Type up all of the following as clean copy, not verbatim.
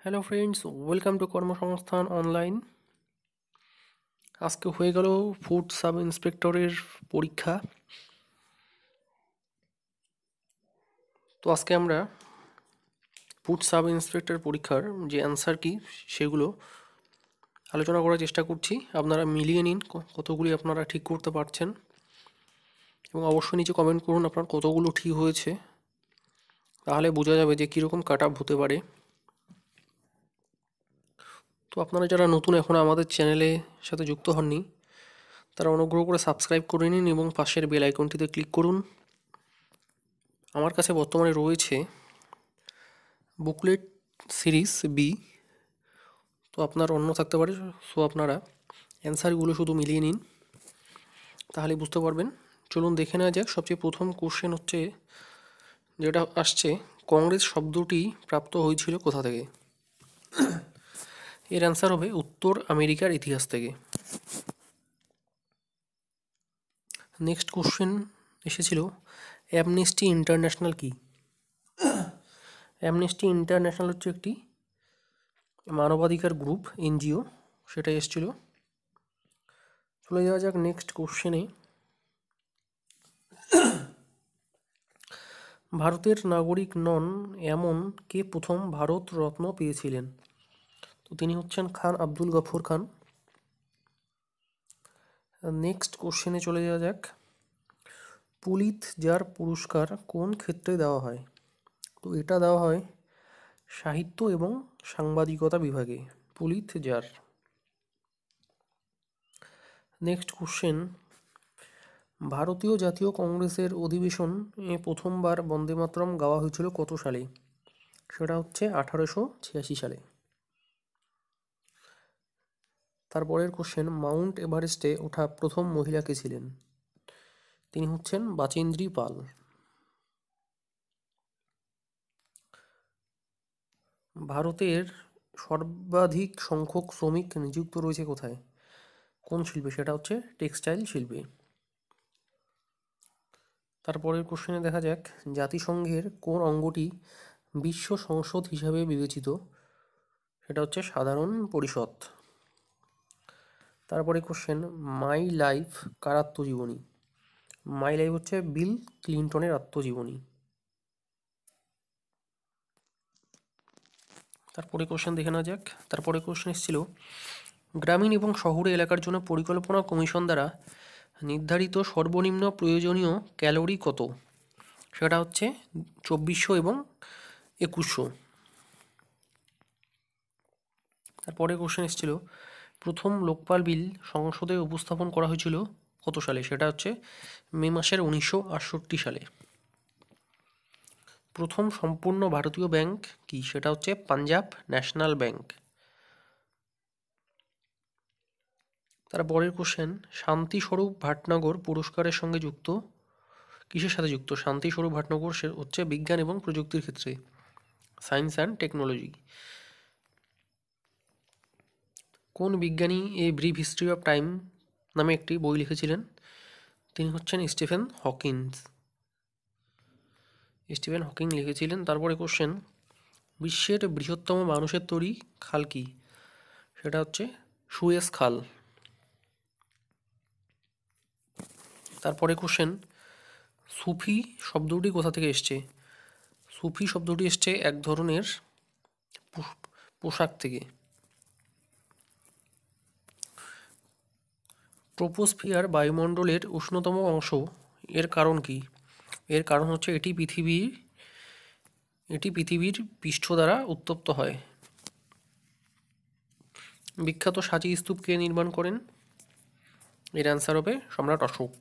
Hello friends, welcome to কর্মসংস্থান online. আজকে হয়ে গেল ফুড সাব ইন্সপেক্টরের পরীক্ষা। তো আজকে আমরা ফুড সাব ইন্সপেক্টর পরীক্ষার যে অ্যান্সার কি সেগুলো আলোচনা করার চেষ্টা করছি। আপনারা মিলিয়ে নিন কতগুলি আপনারা ঠিক করতে পারছেন, এবং অবশ্যই নিচে কমেন্ট করুন আপনার কতগুলো ঠিক হয়েছে, তাহলে বোঝা যাবে যে কীরকম কাট আপ হতে পারে। তো আপনারা যারা নতুন এখন আমাদের চ্যানেলে সাথে যুক্ত হননি, তারা অনুগ্রহ করে সাবস্ক্রাইব করে নিন এবং পাশের বেল আইকনটিতে ক্লিক করুন। আমার কাছে বর্তমানে রয়েছে বুকলেট সিরিজ বি, তো আপনার অন্য থাকতে পারে। সো আপনারা অ্যান্সারগুলো শুধু মিলিয়ে নিন, তাহলে বুঝতে পারবেন। চলুন দেখে নেওয়া যাক। সবচেয়ে প্রথম কোশ্চেন হচ্ছে যেটা আসছে, কংগ্রেস শব্দটি প্রাপ্ত হয়েছিল কোথা থেকে? এর অ্যান্সার হবে উত্তর আমেরিকার ইতিহাস থেকে। নেক্সট কোশ্চেন এসেছিল, অ্যামনেস্টি ইন্টারন্যাশনাল কি? অ্যামনেস্টি ইন্টারন্যাশনাল হচ্ছে একটি মানবাধিকার গ্রুপ, এনজিও, সেটা এসেছিল। চলে যাওয়া যাক নেক্সট কোশ্চেনে। ভারতের নাগরিক নন এমন কে প্রথম ভারত রত্ন পেয়েছিলেন? তো তিনি হচ্ছেন খান আব্দুল গফর খান। নেক্সট কোশ্চেনে চলে যাওয়া যাক, পুলিৎজার পুরস্কার কোন ক্ষেত্রে দেওয়া হয়? তো এটা দেওয়া হয় সাহিত্য এবং সাংবাদিকতা বিভাগে, পুলিৎজার। নেক্সট কোশ্চেন, ভারতীয় জাতীয় কংগ্রেসের অধিবেশন প্রথমবার বন্দে মাতরম গাওয়া হয়েছিল কত সালে? সেটা হচ্ছে 1886 সালে। তারপরের কোশ্চেন, মাউন্ট এভারেস্টে ওঠা প্রথম মহিলা কে ছিলেন? তিনি হচ্ছেন বাচেন্দ্রী পাল। ভারতের সর্বাধিক সংখ্যক শ্রমিক নিযুক্ত রয়েছে কোথায়, কোন শিল্পে? সেটা হচ্ছে টেক্সটাইল শিল্পে। তারপরের কোশ্চেনে দেখা যাক, জাতিসংঘের কোন অঙ্গটি বিশ্ব সংসদ হিসাবে বিবেচিত? সেটা হচ্ছে সাধারণ পরিষদ। তারপরে কোশ্চেন, মাই লাইফ কার আত্মজীবনী? মাই লাইফ হচ্ছে বিল ক্লিন্টনের আত্মজীবনী। তারপরে কোশ্চেন দেখে নেওয়া যাক। তারপরে কোশ্চেন এসেছিল, গ্রামীণ এবং শহুরে এলাকার জন্য পরিকল্পনা কমিশন দ্বারা নির্ধারিত সর্বনিম্ন প্রয়োজনীয় ক্যালোরি কত? সেটা হচ্ছে 2400 এবং 2100। তারপরে কোশ্চেন এসেছিল, প্রথম লোকপাল বিল সংসদে উপস্থাপন করা হয়েছিল কত সালে? সেটা হচ্ছে মে মাসের 1968 সালে। প্রথম সম্পূর্ণ ভারতীয় ব্যাংক কি? সেটা হচ্ছে পাঞ্জাব ন্যাশনাল ব্যাংক। তারপরের কোশ্চেন, শান্তিস্বরূপ ভাটনগর পুরস্কারের সঙ্গে যুক্ত, কিসের সাথে যুক্ত? শান্তিস্বরূপ ভাটনগর সে হচ্ছে বিজ্ঞান এবং প্রযুক্তির ক্ষেত্রে, সায়েন্স অ্যান্ড টেকনোলজি। কোন বিজ্ঞানী a brief history of time নামে একটি বই লিখেছিলেন? তিনি হচ্ছেন স্টিফেন হকিন্স। স্টিফেন হকিং লিখেছিলেন। তারপরে কোশ্চেন, বিশ্বের বৃহত্তম মানুষের তৈরি খাল কি? সেটা হচ্ছে সুয়েজ খাল। তারপরে কোশ্চেন, সুফি শব্দটি কোথা থেকে এসছে? সুফি শব্দটি এসছে এক ধরনের পোশাক থেকে। ট্রপোস্ফিয়ার বায়ুমণ্ডলের উষ্ণতম অংশ, এর কারণ কি? এর কারণ হচ্ছে এটি পৃথিবীর পৃষ্ঠ দ্বারা উত্তপ্ত হয়। বিখ্যাত সাঁচি স্তূপ কে নির্মাণ করেন? এর অ্যান্সার হবে সম্রাট অশোক।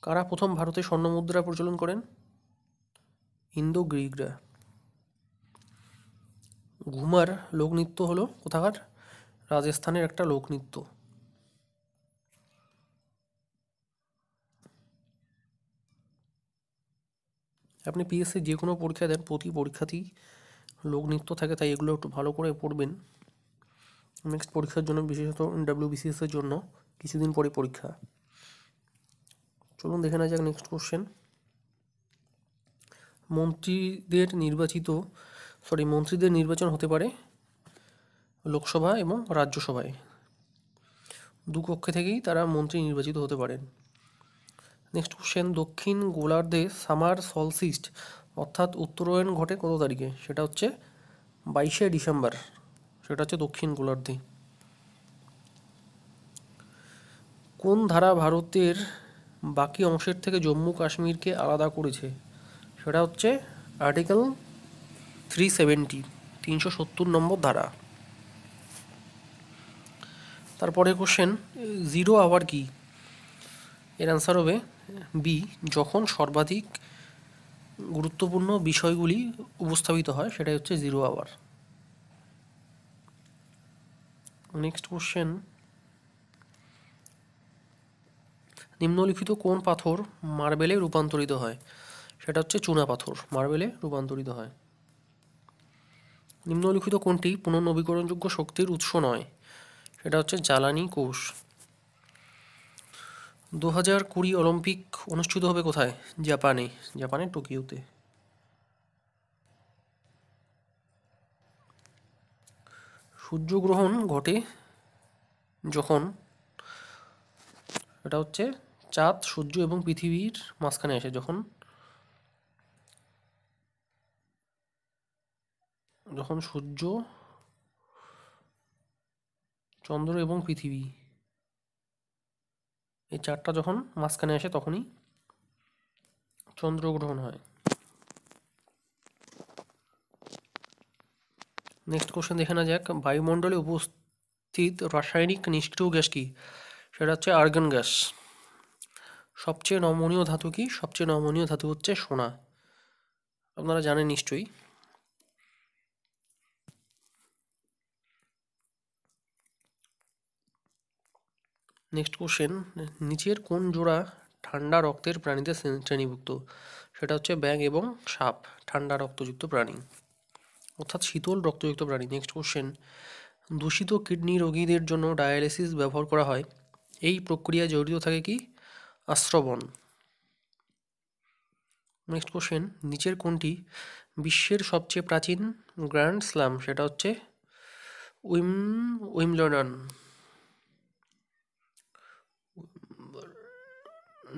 কারা প্রথম ভারতে স্বর্ণমুদ্রা প্রচলন করেন? ইন্দো গ্রিকরা। ঘুমার লোকনৃত্য হলো কোথাকার? রাজস্থানের একটা লোকনৃত্য। আপনি পিএসসি যে কোনো পরীক্ষা দেন, প্রতি পরীক্ষাতেই লোকনৃত্য থাকে, তাই এগুলো একটু ভালো করে পড়বেন। নেক্সট পরীক্ষার জন্য, বিশেষত ডাব্লিউবিসিএস এর জন্য কিছুদিন পরে পরীক্ষা। চলুন দেখে নেওয়া যাক নেক্সট কোশ্চেন। মন্ত্রীদের নির্বাচন হতে পারে লোকসভা এবং রাজ্যসভায়, দু কক্ষে থেকেই তারা মন্ত্রী নির্বাচিত হতে পারেন। নেক্সট কোশ্চেন, দক্ষিণ গোলার্ধে সামার সলস্টিস অর্থাৎ উত্তরায়ণ ঘটে কত তারিখে? সেটা হচ্ছে 22শে ডিসেম্বর, সেটা হচ্ছে দক্ষিণ গোলার্ধে। কোন ধারা ভারতের বাকি অংশের থেকে জম্মু কাশ্মীরকে আলাদা করেছে? সেটা হচ্ছে আর্টিকেল 370, 370 নম্বর ধারা। তারপরে কোশ্চেন, জিরো আওয়ার কি? এর অ্যান্সার হবে বি, যখন সর্বাধিক গুরুত্বপূর্ণ বিষয়গুলি উপস্থাপিত হয় সেটাই হচ্ছে জিরো আওয়ার। নেক্সট কোশ্চেন, নিম্নলিখিত কোন পাথর মার্বেলে রূপান্তরিত হয়? সেটা হচ্ছে চুনা পাথর মার্বেলে রূপান্তরিত হয়। নিম্নলিখিত কোনটি পুনর্নবীকরণযোগ্য শক্তির উৎস নয়? সেটা হচ্ছে জ্বালানি কোষ। 2020 অলিম্পিক অনুষ্ঠিত হবে কোথায়? জাপানের টোকিওতে। সূর্যগ্রহণ ঘটে যখন, এটা হচ্ছে চাঁদ, সূর্য এবং পৃথিবীর মাঝখানে আসে, যখন সূর্য, চন্দ্র এবং পৃথিবী এই চারটা যখন মাঝখানে আসে তখনই চন্দ্রগ্রহণ হয়। নেক্সট কোশ্চেন দেখে না যাক, বায়ুমণ্ডলে উপস্থিত রাসায়নিক নিষ্ক্রিয় গ্যাস কি? সেটা হচ্ছে আর্গন গ্যাস। সবচেয়ে নমনীয় ধাতু কি? সবচেয়ে নমনীয় ধাতু হচ্ছে সোনা, আপনারা জানেন নিশ্চয়ই। নেক্সট কোশ্চেন, নিচের কোন জোড়া ঠান্ডা রক্তের প্রাণীতে শ্রেণীভুক্ত? সেটা হচ্ছে ব্যাঙ এবং সাপ ঠান্ডা রক্তযুক্ত প্রাণী, অর্থাৎ শীতল রক্তযুক্ত প্রাণী। নেক্সট কোশ্চেন, দূষিত কিডনি রোগীদের জন্য ডায়ালিসিস ব্যবহার করা হয়, এই প্রক্রিয়ায় জড়িত থাকে কি? আশ্রবণ। নেক্সট কোশ্চেন, নিচের কোনটি বিশ্বের সবচেয়ে প্রাচীন গ্র্যান্ড স্ল্যাম? সেটা হচ্ছে Wimbledon.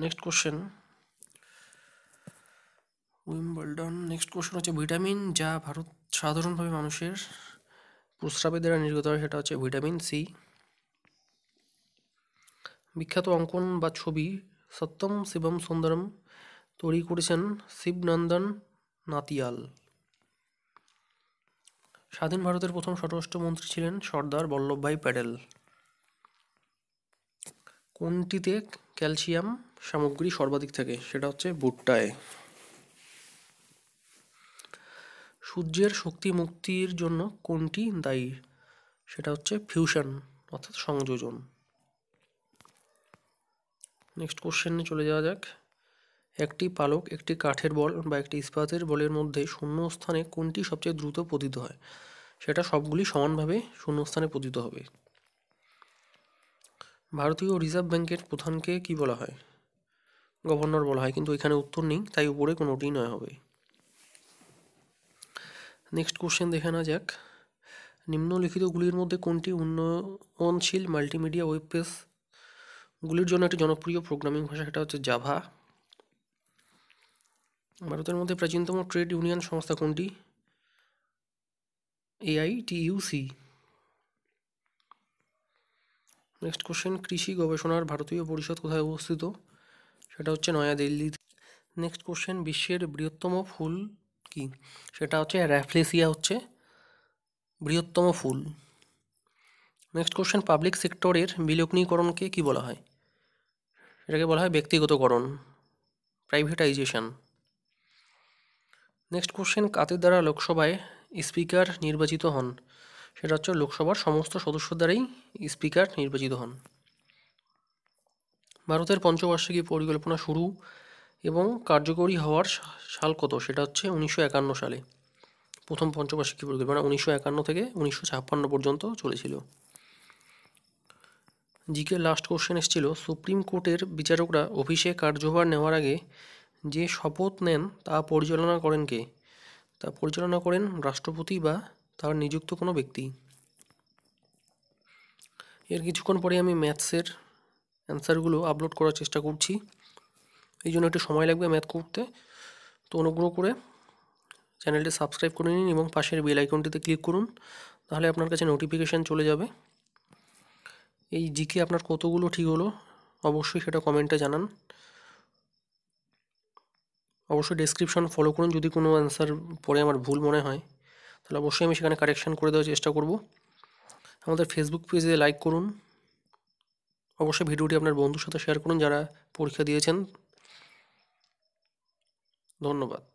Next question, next question হচ্ছে ভিটামিন যা সাধারণভাবে মানুষের প্রস্রাবের দ্বারা নির্গত হয়, সেটা হচ্ছে ভিটামিন সি। বিখ্যাত অঙ্কন বা ছবি সত্যম শিবম সুন্দরম তৈরি করেছেন শিবনন্দন নাতিয়াল। স্বাধীন ভারতের প্রথম স্বরাষ্ট্রমন্ত্রী ছিলেন সর্দার বল্লভভাই প্যাটেল। কোনটিতে ক্যালসিয়াম সামগ্রী সর্বাধিক থাকে? সেটা হচ্ছে ভুট্টায়। সূর্যের শক্তি মুক্তির জন্য কোনটি দায়ী? সেটা হচ্ছে ফিউশন অর্থাৎ সংযোজন। নেক্সট কোশ্চেনে চলে যাওয়া যাক, একটি পালক, একটি কাঠের বল বা একটি ইস্পাতের বলের মধ্যে শূন্যস্থানে কোনটি সবচেয়ে দ্রুত পতিত হয়? সেটা সবগুলি সমানভাবে শূন্যস্থানে পতিত হবে। ভারতীয় রিজার্ভ ব্যাংকের প্রধানকে কি বলা হয়? গভর্নর বলা হয়, কিন্তু এখানে উত্তর নেই, তাই উপরে কোনোটি নয় হবে। নেক্সট কোশ্চেন দেখে না যাক, নিম্নলিখিতগুলির মধ্যে কোনটি উন্নয়নশীল মাল্টিমিডিয়া ওয়েব পেজগুলির জন্য একটি জনপ্রিয় প্রোগ্রামিং ভাষা? সেটা হচ্ছে জাভা। ভারতের মধ্যে প্রাচীনতম ট্রেড ইউনিয়ন সংস্থা কোনটি? AITUC। নেক্সট কোশ্চেন, কৃষি গবেষণার ভারতীয় পরিষদ কোথায় অবস্থিত? সেটা হচ্ছে নয়াদিল্লি। নেক্সট কোশ্চেন, বিশ্বের বৃহত্তম ফুল কি? সেটা হচ্ছে র্যাফলেসিয়া হচ্ছে বৃহত্তম ফুল। নেক্সট কোশ্চেন, পাবলিক সেক্টরের বিলগ্নীকরণকে কি বলা হয়? এটাকে বলা হয় ব্যক্তিগতকরণ, প্রাইভেটাইজেশন। নেক্সট কোশ্চেন, কাদের দ্বারা লোকসভায় স্পিকার নির্বাচিত হন? সেটা হচ্ছে লোকসভার সমস্ত সদস্য দ্বারাই স্পিকার নির্বাচিত হন। ভারতের পঞ্চবার্ষিকী পরিকল্পনা শুরু এবং কার্যকরী হওয়ার সাল কত? সেটা হচ্ছে 1951 সালে প্রথম পঞ্চবার্ষিকী পরিকল্পনা 1951 থেকে 1956 পর্যন্ত চলেছিল। জিকে লাস্ট কোশ্চেন এসেছিল, সুপ্রিম কোর্টের বিচারকরা অফিসে কার্যভার নেওয়ার আগে যে শপথ নেন তা পরিচালনা করেন কে? তা পরিচালনা করেন রাষ্ট্রপতি বা তার নিযুক্ত কোনো ব্যক্তি। এর কিছুক্ষণ পরে আমি ম্যাথসের অ্যান্সারগুলো আপলোড করার চেষ্টা করছি, এই জন্য একটু সময় লাগবে ম্যাথ করতে। তো অনুগ্রহ করে চ্যানেলটি সাবস্ক্রাইব করে নিন এবং পাশের বেল আইকনটিতে ক্লিক করুন, তাহলে আপনার কাছে নোটিফিকেশান চলে যাবে। এই জিকে আপনার কতগুলো ঠিক হলো অবশ্যই সেটা কমেন্টে জানান। অবশ্যই ডেসক্রিপশন ফলো করুন, যদি কোনো অ্যান্সার পরে আমার ভুল মনে হয় তাহলে অবশ্যই আমি সেখানে কারেকশান করে দেওয়ার চেষ্টা করব। আমাদের ফেসবুক পেজে লাইক করুন, অবশ্যই ভিডিওটি আপনার বন্ধুর সাথে শেয়ার করুন যারা পরীক্ষা দিয়েছেন। ধন্যবাদ।